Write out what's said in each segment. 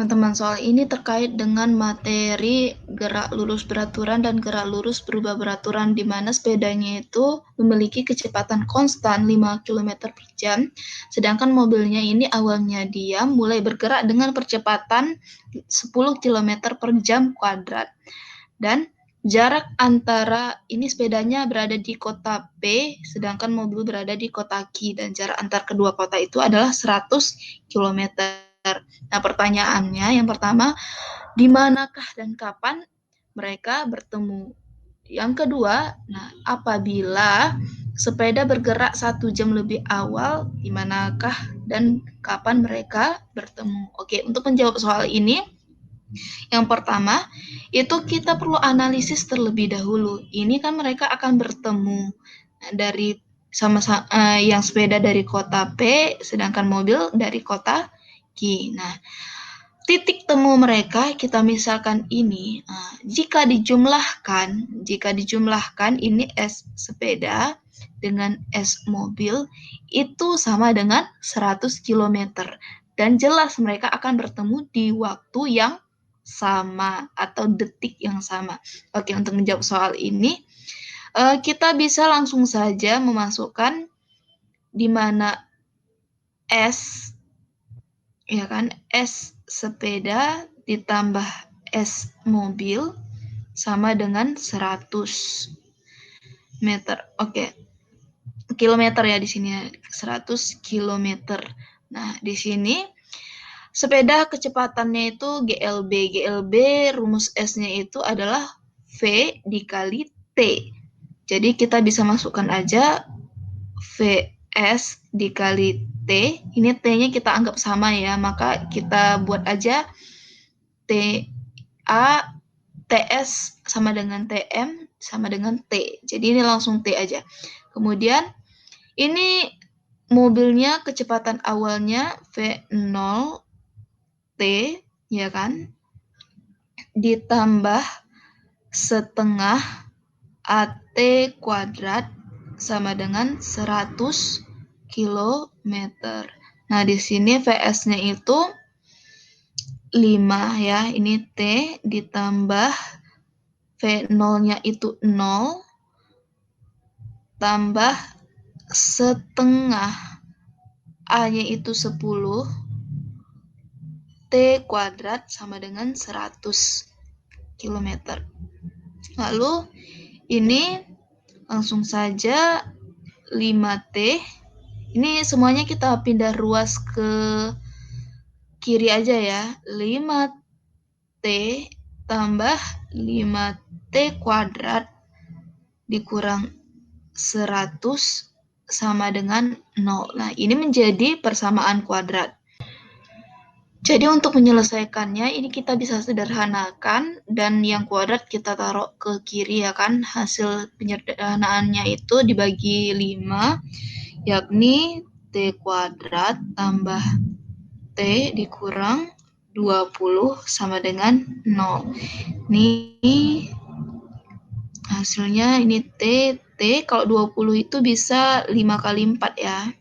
teman-teman, soal ini terkait dengan materi gerak lurus beraturan dan gerak lurus berubah beraturan, di mana sepedanya itu memiliki kecepatan konstan 5 km per jam, sedangkan mobilnya ini awalnya diam mulai bergerak dengan percepatan 10 km per jam kuadrat. Dan jarak antara ini sepedanya berada di kota P, sedangkan mobil berada di kota Q, dan jarak antar kedua kota itu adalah 100 km. Nah, pertanyaannya yang pertama, di manakah dan kapan mereka bertemu? Yang kedua, nah, apabila sepeda bergerak 1 jam lebih awal, di manakah dan kapan mereka bertemu? Oke, untuk menjawab soal ini, yang pertama, itu kita perlu analisis terlebih dahulu. Ini kan mereka akan bertemu dari yang sepeda dari kota P, sedangkan mobil dari kota Q. Nah, titik temu mereka kita misalkan ini, jika dijumlahkan ini S sepeda dengan S mobil itu sama dengan 100 km. Dan jelas mereka akan bertemu di waktu yang sama atau detik yang sama. Oke, untuk menjawab soal ini, kita bisa langsung saja memasukkan di mana S, ya kan, S sepeda ditambah S mobil sama dengan 100 meter. Oke. Kilometer ya di sini, 100 kilometer. Nah, di sini sepeda kecepatannya itu GLB. GLB rumus S-nya itu adalah V dikali T. Jadi kita bisa masukkan aja VS dikali T. Ini T-nya kita anggap sama ya, maka kita buat aja TA TS sama dengan TM sama dengan T. Jadi ini langsung T aja. Kemudian ini mobilnya kecepatan awalnya V0 T, ya kan? Ditambah setengah AT kuadrat sama dengan 100 km. Nah, di sini VS-nya itu 5 ya, ini T ditambah V0-nya itu 0 tambah setengah A-nya itu 10 T kuadrat sama dengan 100 km. Lalu ini langsung saja 5T. Ini semuanya kita pindah ruas ke kiri aja ya. 5T tambah 5T kuadrat dikurang 100 sama dengan 0. Nah, ini menjadi persamaan kuadrat. Jadi untuk menyelesaikannya, ini kita bisa sederhanakan, dan yang kuadrat kita taruh ke kiri ya kan. Hasil penyederhanaannya itu dibagi 5, yakni T kuadrat tambah T dikurang 20 sama dengan 0. Ini hasilnya ini T, kalau 20 itu bisa 5 kali 4 ya.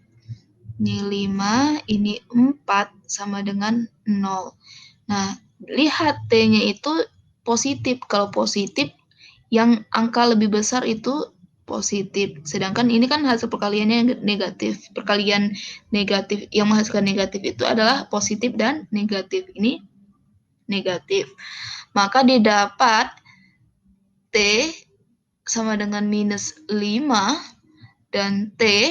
Ini 5, ini 4 sama dengan 0. Nah, lihat T-nya itu positif. Kalau positif, yang angka lebih besar itu positif. Sedangkan ini kan hasil perkaliannya negatif. Perkalian negatif yang menghasilkan negatif itu adalah positif dan negatif. Ini negatif. Maka didapat T sama dengan minus 5 dan T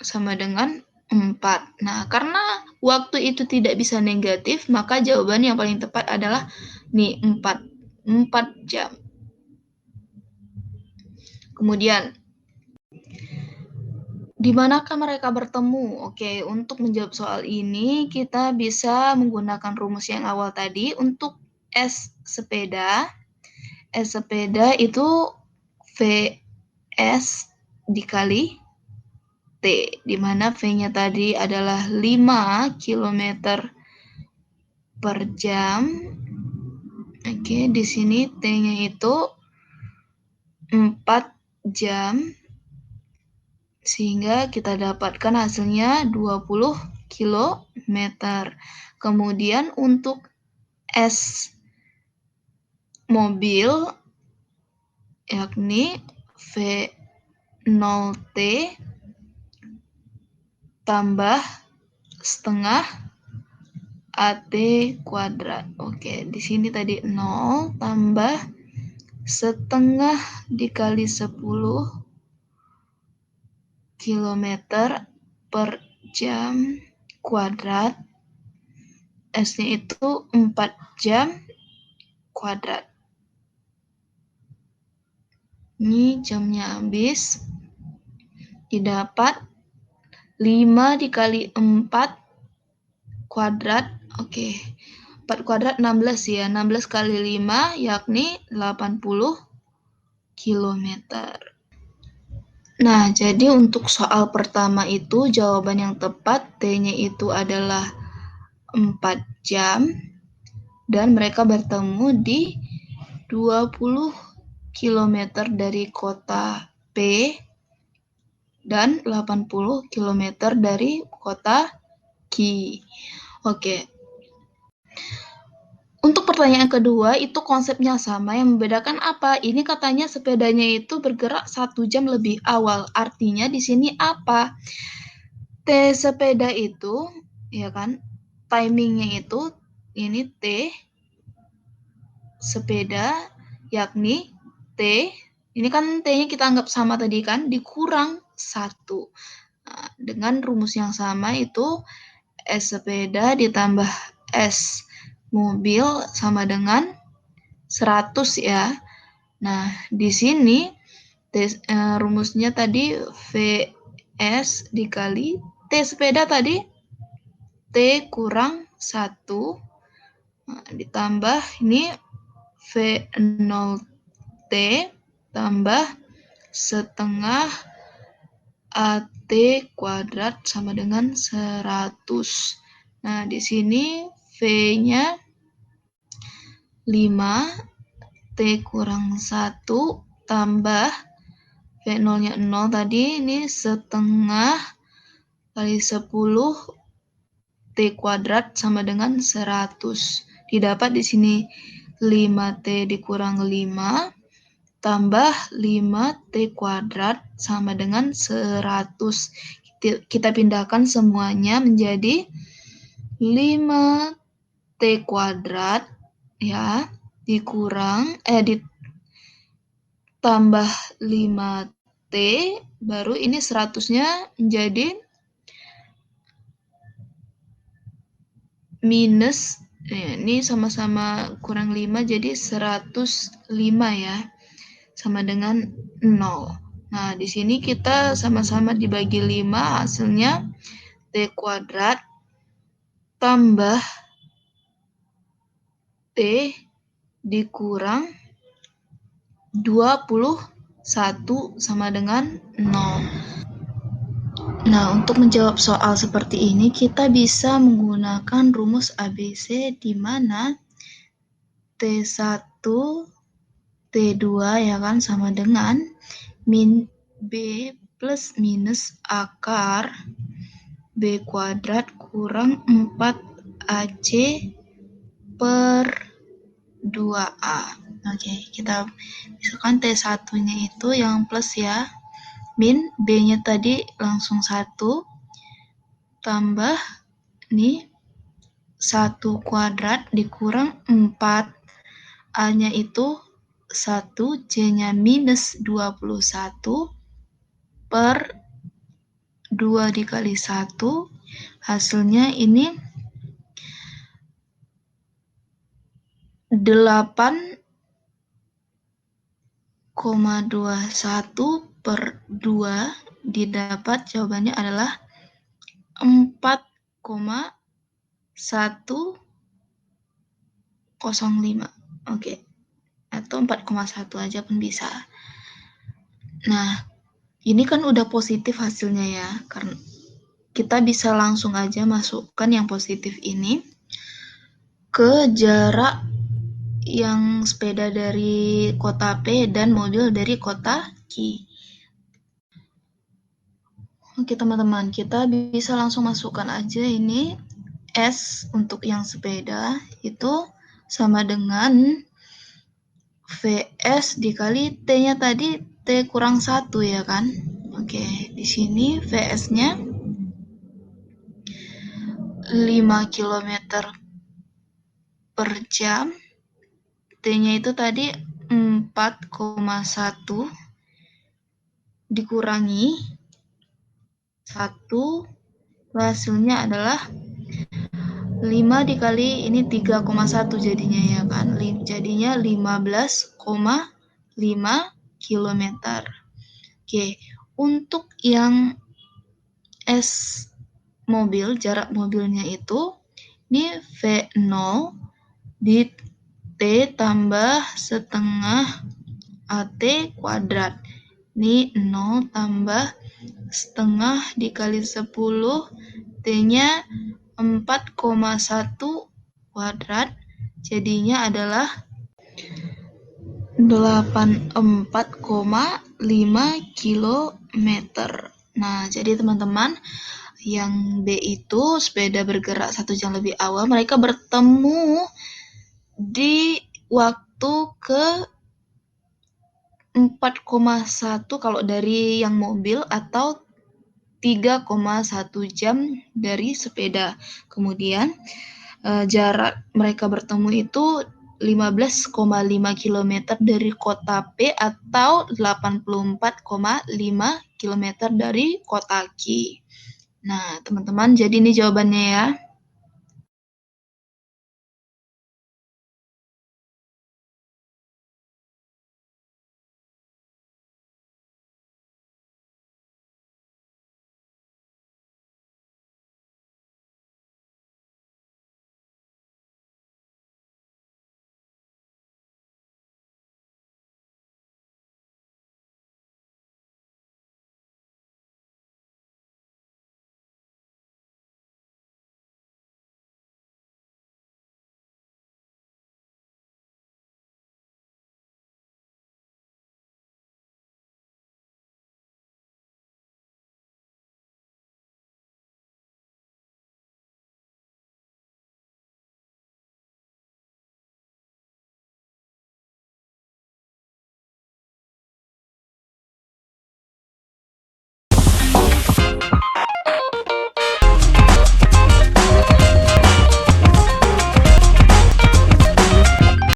sama dengan 4. Nah, karena waktu itu tidak bisa negatif, maka jawaban yang paling tepat adalah nih 4 jam. Kemudian, di manakah mereka bertemu? Oke, untuk menjawab soal ini, kita bisa menggunakan rumus yang awal tadi. Untuk S sepeda itu VS dikali T, di mana V-nya tadi adalah 5 km per jam. Oke, di sini T-nya itu 4 jam, sehingga kita dapatkan hasilnya 20 km. Kemudian untuk S mobil yakni V0T tambah setengah AT kuadrat. Oke, di sini tadi 0 tambah setengah dikali 10 kilometer per jam kuadrat. S-nya itu 4 jam kuadrat. Ini jamnya habis. Didapat 5 dikali 4 kuadrat. Oke. 4 kuadrat 16 ya. 16 kali 5 yakni 80 kilometer. Nah, jadi untuk soal pertama itu jawaban yang tepat T-nya itu adalah 4 jam dan mereka bertemu di 20 km dari kota P dan 80 km dari kota Q. Oke. Untuk pertanyaan kedua, itu konsepnya sama, yang membedakan apa? Ini katanya sepedanya itu bergerak 1 jam lebih awal. Artinya di sini apa? T sepeda itu, ya kan, timingnya itu, ini T sepeda, yakni T, ini kan T-nya kita anggap sama tadi kan, dikurang 1. Nah, dengan rumus yang sama itu, S sepeda ditambah S mobil sama dengan 100 ya. Nah, di sini rumusnya tadi VS dikali T sepeda tadi T kurang 1 ditambah ini V0T tambah setengah AT kuadrat sama dengan 100. Nah, di sini V-nya 5, T kurang 1 tambah V0-nya 0 tadi, ini setengah kali 10 T kuadrat sama dengan 100. Didapat di sini 5T dikurang 5 tambah 5T kuadrat sama dengan 100. Kita pindahkan semuanya menjadi 5T kuadrat ya, dikurang ditambah 5T, baru ini 100-nya menjadi minus, ini sama-sama kurang 5 jadi 105 ya, sama dengan 0. Nah, di sini kita sama-sama dibagi 5, hasilnya T kuadrat tambah T dikurang 21 sama dengan 0. Nah, untuk menjawab soal seperti ini, kita bisa menggunakan rumus ABC di mana T1, T2 ya kan sama dengan min B plus minus akar B kuadrat kurang 4AC per 2A. Oke, kita misalkan T1-nya itu yang plus ya. Min B-nya tadi langsung 1 tambah nih 1 kuadrat dikurang 4, A-nya itu 1, C-nya minus 21 per 2 dikali 1, hasilnya ini 8,21 per 2, didapat jawabannya adalah 4,105. Oke. Atau 4,1 aja pun bisa. Nah, ini kan udah positif hasilnya ya, karena kita bisa langsung aja masukkan yang positif ini ke jarak yang sepeda dari kota P dan mobil dari kota Q. Oke teman-teman, kita bisa langsung masukkan aja ini S untuk yang sepeda itu sama dengan VS dikali T-nya tadi T kurang 1 ya kan. Oke, di sini VS-nya 5 km per jam. T-nya itu tadi 4,1 dikurangi 1, hasilnya adalah 5 dikali ini 3,1 jadinya ya kan. Jadinya 15,5 km. Oke, untuk yang S mobil, jarak mobilnya itu ini V0 di T tambah setengah AT kuadrat. Ini 0 tambah setengah dikali 10, T-nya 4,1 kuadrat, jadinya adalah 84,5 km. Nah, jadi teman-teman, yang B itu sepeda bergerak 1 jam lebih awal, mereka bertemu di waktu ke 4,1 kalau dari yang mobil atau 3,1 jam dari sepeda. Kemudian jarak mereka bertemu itu 15,5 km dari kota P atau 84,5 km dari kota Q. Nah, teman-teman, jadi ini jawabannya ya.